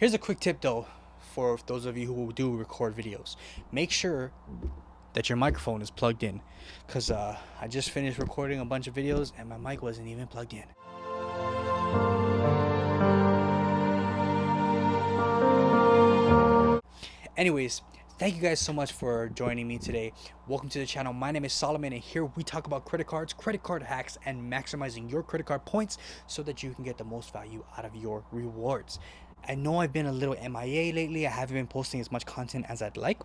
Here's a quick tip though, for those of you who do record videos. Make sure that your microphone is plugged in, because I just finished recording a bunch of videos and my mic wasn't even plugged in. Anyways, thank you guys so much for joining me today. Welcome to the channel. My name is Solomon, and here we talk about credit cards, credit card hacks, and maximizing your credit card points so that you can get the most value out of your rewards. I know I've been a little MIA lately. I haven't been posting as much content as I'd like,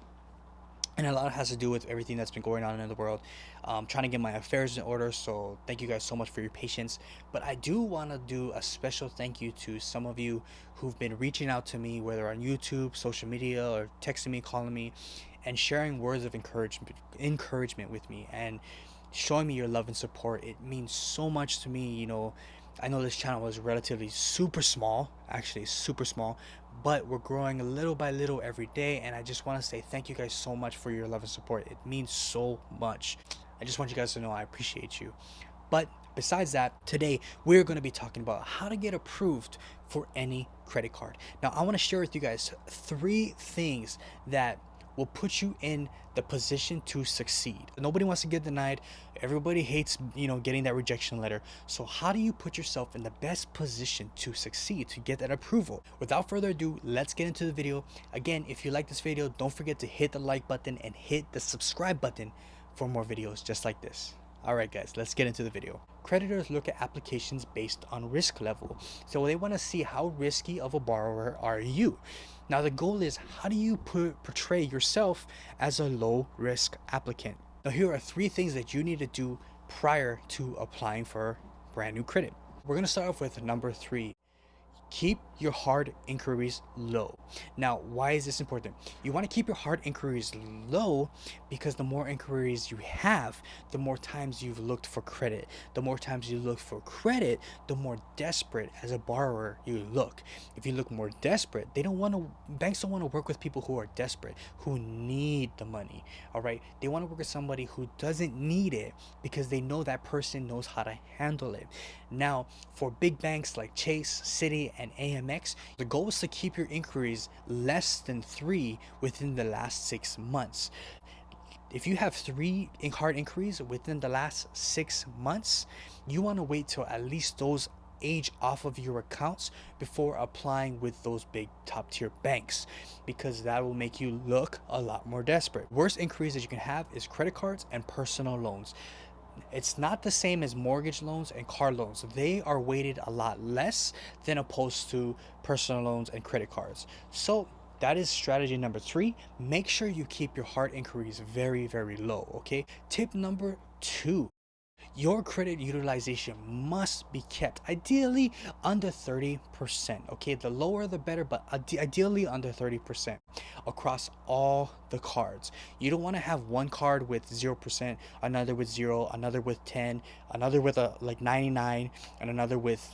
and a lot has to do with everything that's been going on in the world. Trying to get my affairs in order, so thank you guys so much for your patience. But I do want to do a special thank you to some of you who've been reaching out to me, whether on YouTube, social media, or texting me, calling me, and sharing words of encouragement with me and showing me your love and support. It means so much to me. I know this channel is relatively super small, actually super small, but we're growing little by little every day, and I just want to say thank you guys so much for your love and support. It means so much. I just want you guys to know I appreciate you. But besides that, today we're going to be talking about how to get approved for any credit card. Now, I want to share with you guys 3 things that will put you in the position to succeed. Nobody wants to get denied. Everybody hates, getting that rejection letter. So how do you put yourself in the best position to succeed, to get that approval? Without further ado, let's get into the video. Again, if you like this video, don't forget to hit the like button and hit the subscribe button for more videos just like this. Alright guys, let's get into the video. Creditors look at applications based on risk level. So they want to see how risky of a borrower are you. Now the goal is, how do you portray yourself as a low risk applicant? Now here are 3 things that you need to do prior to applying for brand new credit. We're going to start off with number 3. Keep your hard inquiries low. Now, why is this important? You want to keep your hard inquiries low because the more inquiries you have, the more times you've looked for credit. The more times you look for credit, the more desperate as a borrower you look. If you look more desperate, banks don't want to work with people who are desperate, who need the money. All right, they want to work with somebody who doesn't need it because they know that person knows how to handle it. Now, for big banks like Chase, Citi, and AMEX, the goal is to keep your inquiries less than 3 within the last 6 months. If you have 3 hard inquiries within the last 6 months, you want to wait till at least those age off of your accounts before applying with those big top tier banks, because that will make you look a lot more desperate. Worst inquiries that you can have is credit cards and personal loans. It's not the same as mortgage loans and car loans. They are weighted a lot less than opposed to personal loans and credit cards. So that is strategy number 3. Make sure you keep your hard inquiries very, very low. Okay. Tip number 2. Your credit utilization must be kept ideally under 30%. Okay, the lower the better, but ideally under 30% across all the cards. You don't want to have one card with 0%, another with 0, another with 10, another with like 99, and another with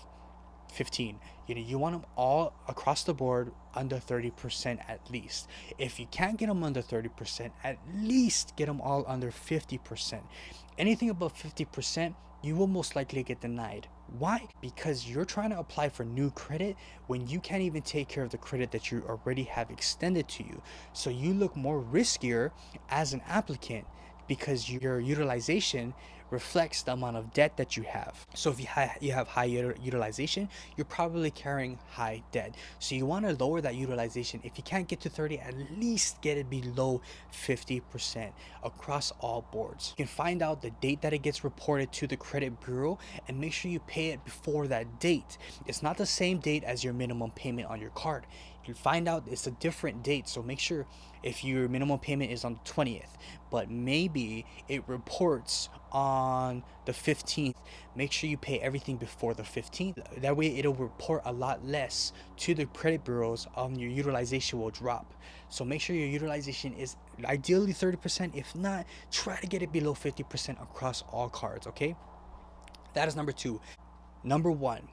15. You want them all across the board under 30% at least. If you can't get them under 30%, at least get them all under 50%. Anything above 50%, you will most likely get denied. Why? Because you're trying to apply for new credit when you can't even take care of the credit that you already have extended to you. So you look more riskier as an applicant because your utilization reflects the amount of debt that you have. So if you have high utilization, you're probably carrying high debt. So you want to lower that utilization. If you can't get to 30, at least get it below 50% across all boards. You can find out the date that it gets reported to the credit bureau and make sure you pay it before that date. It's not the same date as your minimum payment on your card. You can find out it's a different date, so make sure if your minimum payment is on the 20th, but maybe it reports on the 15th, make sure you pay everything before the 15th. That way it'll report a lot less to the credit bureaus. Your utilization will drop. So make sure your utilization is ideally 30%. If not, try to get it below 50% across all cards. Okay, that is number 2. Number 1,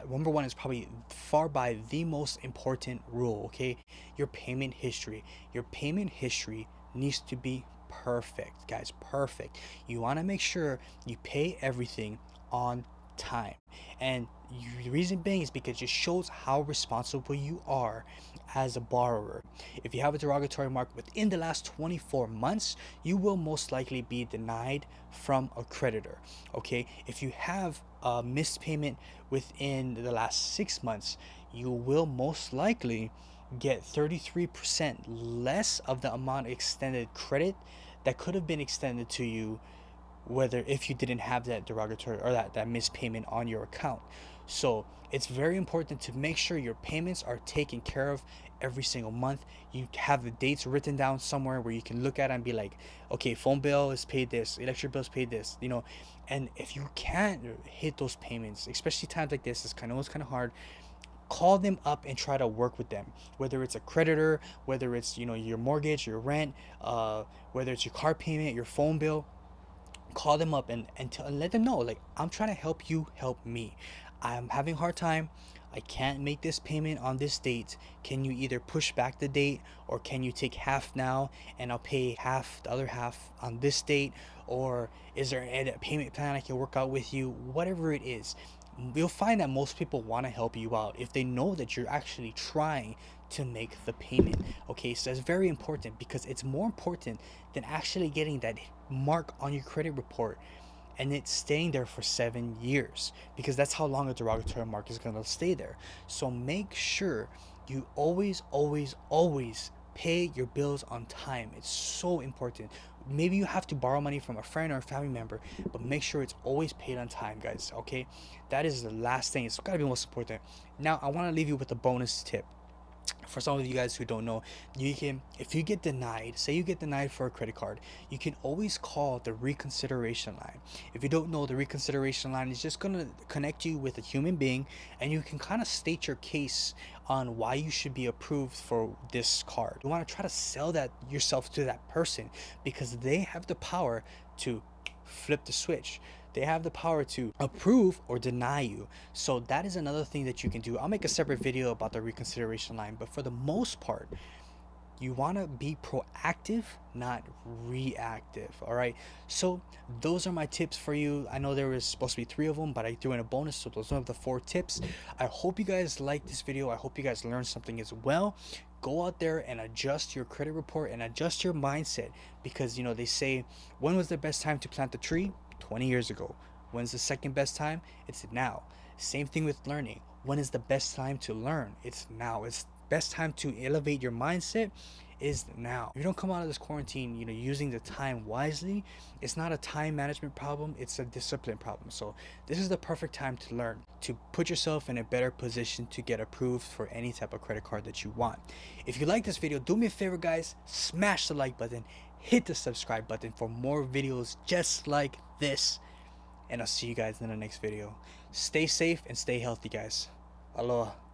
number 1 is probably far by the most important rule. Okay, your payment history. Your payment history needs to be perfect, guys. Perfect. You want to make sure you pay everything on time. And the reason being is because it shows how responsible you are as a borrower. If you have a derogatory mark within the last 24 months, you will most likely be denied from a creditor. Okay, if you have a missed payment within the last 6 months, you will most likely get 33% less of the amount of extended credit that could have been extended to you, whether if you didn't have that derogatory or that missed payment on your account. So it's very important to make sure your payments are taken care of every single month. You have the dates written down somewhere where you can look at it and be like, okay, phone bill is paid this, electric bill is paid this, you know. And if you can't hit those payments, especially times like this, it's kind of hard, call them up and try to work with them, whether it's a creditor, whether it's, you know, your mortgage, your rent, whether it's your car payment, your phone bill. Call them up and let them know, like, I'm trying to help you help me. I'm having a hard time. I can't make this payment on this date. Can you either push back the date, or can you take half now and I'll pay half, the other half on this date? Or is there a payment plan I can work out with you? Whatever it is, you'll find that most people want to help you out if they know that you're actually trying to make the payment. Okay, so it's very important, because it's more important than actually getting that mark on your credit report and it's staying there for 7 years, because that's how long a derogatory mark is going to stay there. So make sure you always pay your bills on time. It's so important. Maybe you have to borrow money from a friend or a family member, but make sure it's always paid on time, guys. Okay, that is the last thing. It's got to be most important. Now I want to leave you with a bonus tip. For some of you guys who don't know, you can, if you get denied, say you get denied for a credit card, you can always call the reconsideration line. If you don't know, the reconsideration line is just going to connect you with a human being, and you can kind of state your case on why you should be approved for this card. You want to try to sell that yourself to that person, because they have the power to flip the switch. They have the power to approve or deny you. So that is another thing that you can do. I'll make a separate video about the reconsideration line, but for the most part, you want to be proactive, not reactive. All right, so those are my tips for you. I know there was supposed to be 3 of them, but I threw in a bonus, so those are the 4 tips. I hope you guys like this video. I hope you guys learned something as well. Go out there and adjust your credit report and adjust your mindset, because, you know, they say, when was the best time to plant the tree? 20 years ago. When's the second best time? It's now. Same thing with learning. When is the best time to learn? It's now. It's best time to elevate your mindset is now. If you don't come out of this quarantine, you know, using the time wisely, it's not a time management problem, it's a discipline problem. So this is the perfect time to learn, to put yourself in a better position to get approved for any type of credit card that you want. If you like this video, do me a favor, guys, smash the like button, hit the subscribe button for more videos just like this, and I'll see you guys in the next video. Stay safe and stay healthy, guys. Aloha.